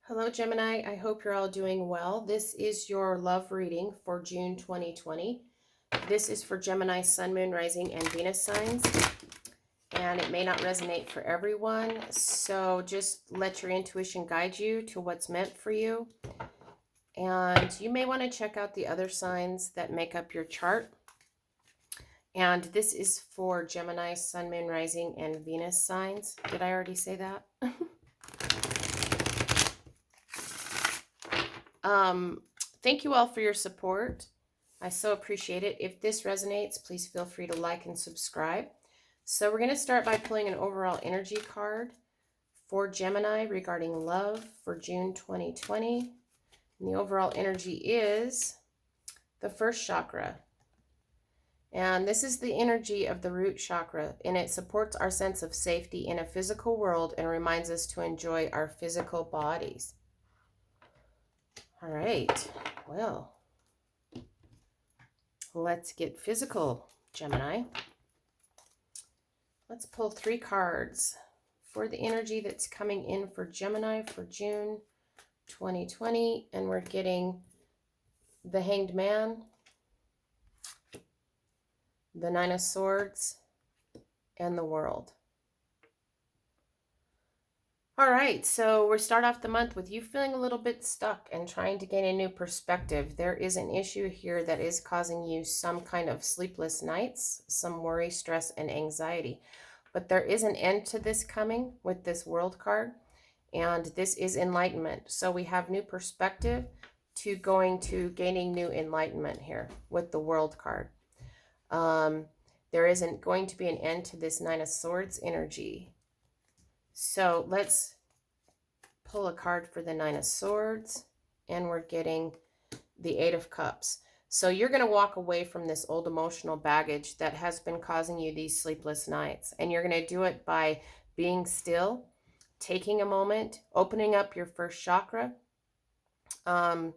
Hello, Gemini. I hope you're all doing well. This is your love reading for June 2020. This is for Gemini, Sun, Moon, Rising, and Venus signs. And it may not resonate for everyone. So just let your intuition guide you to what's meant for you. And you may want to check out the other signs that make up your chart. And this is for Gemini, Sun, Moon, Rising, and Venus signs. Did I already say that? Thank you all for your support. I so appreciate it. If this resonates, please feel free to like and subscribe. So we're going to start by pulling an overall energy card for Gemini regarding love for June 2020. And the overall energy is the first chakra. And this is the energy of the root chakra, and it supports our sense of safety in a physical world and reminds us to enjoy our physical bodies. All right, well, let's get physical, Gemini. Let's pull 3 cards for the energy that's coming in for Gemini for June 2020. And we're getting the Hanged Man, the Nine of Swords, and the World. All right, so we start off the month with you feeling a little bit stuck and trying to gain a new perspective. There is an issue here that is causing you some kind of sleepless nights, some worry, stress, and anxiety. But there is an end to this coming with this World card, and this is enlightenment. So we have new perspective to going to gaining new enlightenment here with the World card. There isn't going to be an end to this Nine of Swords energy. So let's pull a card for the Nine of Swords, and we're getting the Eight of Cups. So you're going to walk away from this old emotional baggage that has been causing you these sleepless nights. And you're going to do it by being still, taking a moment, opening up your first chakra, that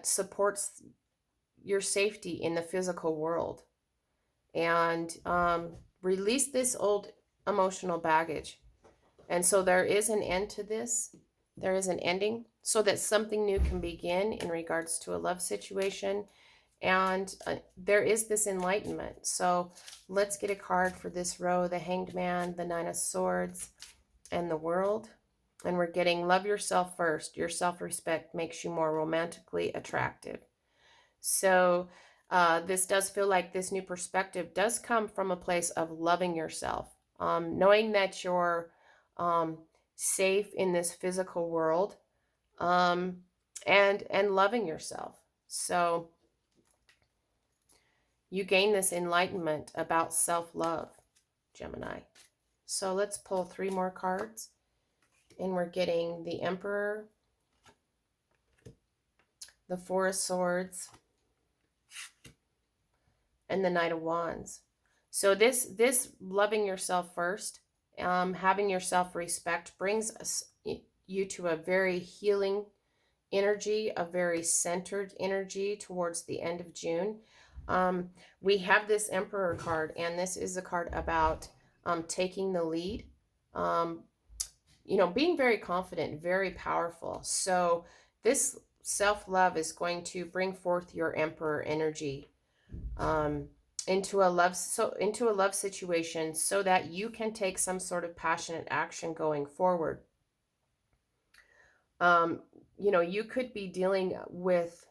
supports your safety in the physical world. And release this old emotional baggage. And so there is an end to this. There is an ending so that something new can begin in regards to a love situation. And there is this enlightenment. So let's get a card for this row, the Hanged Man, the Nine of Swords, and the World. And we're getting love yourself first. Your self-respect makes you more romantically attractive. So this does feel like this new perspective does come from a place of loving yourself, knowing that you're safe in this physical world, and loving yourself. So you gain this enlightenment about self-love, Gemini. So let's pull 3 more cards, and we're getting the Emperor, the Four of Swords, and the Knight of Wands. So this loving yourself first, having your self-respect brings you to a very healing energy, a very centered energy towards the end of June. We have this Emperor card, and this is a card about taking the lead, being very confident, very powerful. So this self-love is going to bring forth your Emperor energy into a love situation so that you can take some sort of passionate action going forward. You could be dealing with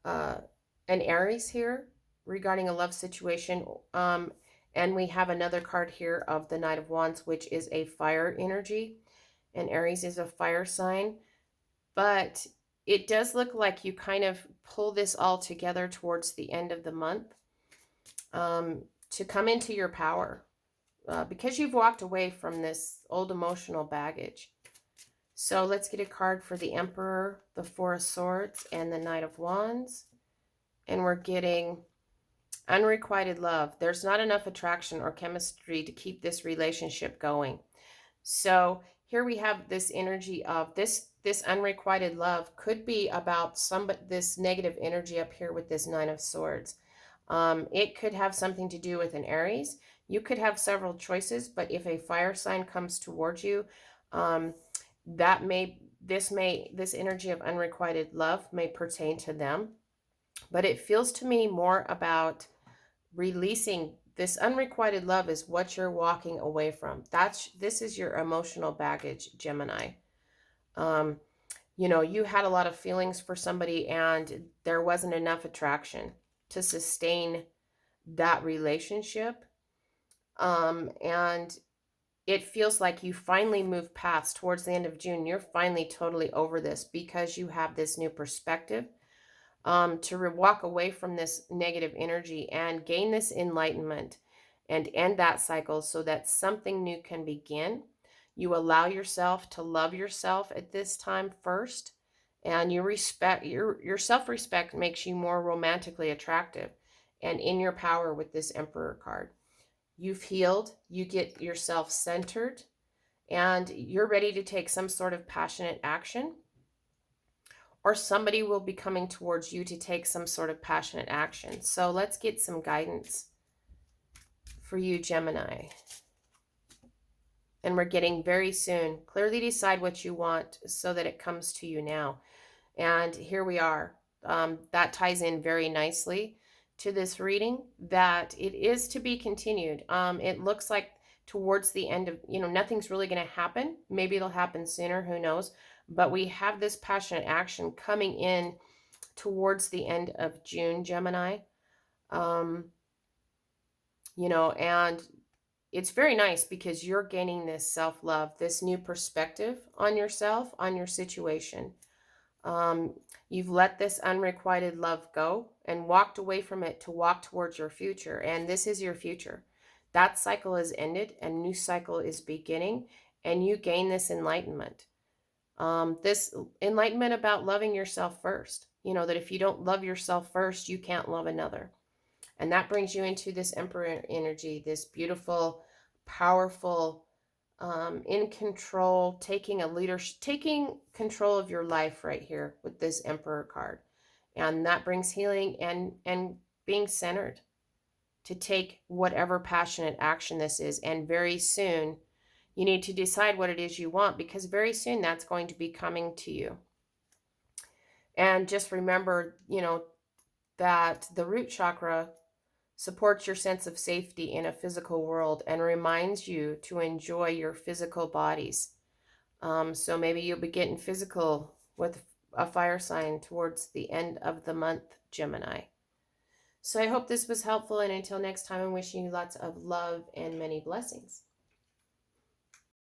an Aries here regarding a love situation. And we have another card here of the Knight of Wands, which is a fire energy. And Aries is a fire sign. But it does look like you kind of pull this all together towards the end of the month to come into your power because you've walked away from this old emotional baggage. So let's get a card for the Emperor, the Four of Swords, and the Knight of Wands. And we're getting unrequited love. There's not enough attraction or chemistry to keep this relationship going. So here we have this energy of this unrequited love could be about this negative energy up here with this Nine of Swords. It could have something to do with an Aries. You could have several choices, but if a fire sign comes towards you, Um, this energy of unrequited love may pertain to them, but it feels to me more about releasing. This unrequited love is what you're walking away from. This is your emotional baggage, Gemini. Um, you had a lot of feelings for somebody and there wasn't enough attraction to sustain that relationship. And it feels like you finally move past towards the end of June. You're finally totally over this because you have this new perspective, to walk away from this negative energy and gain this enlightenment and end that cycle so that something new can begin. You allow yourself to love yourself at this time first, and your self-respect makes you more romantically attractive and in your power with this Emperor card. You've healed, you get yourself centered, and you're ready to take some sort of passionate action, or somebody will be coming towards you to take some sort of passionate action. So let's get some guidance for you, Gemini. And we're getting very soon. Clearly decide what you want so that it comes to you now. And here we are. That ties in very nicely to this reading, that it is to be continued. It looks like towards the end of, nothing's really going to happen. Maybe it'll happen sooner, who knows? But we have this passionate action coming in towards the end of June, Gemini. And it's very nice because you're gaining this self-love, this new perspective on yourself, on your situation. You've let this unrequited love go and walked away from it to walk towards your future. And this is your future. That cycle is ended and new cycle is beginning, and you gain this enlightenment. This enlightenment about loving yourself first. That if you don't love yourself first, you can't love another. And that brings you into this Emperor energy, this beautiful, powerful, in control, taking control of your life right here with this Emperor card. And that brings healing and being centered to take whatever passionate action this is. And very soon you need to decide what it is you want, because very soon that's going to be coming to you. And just remember, that the root chakra supports your sense of safety in a physical world and reminds you to enjoy your physical bodies. So maybe you'll be getting physical with a fire sign towards the end of the month, Gemini. So I hope this was helpful, and until next time, I'm wishing you lots of love and many blessings.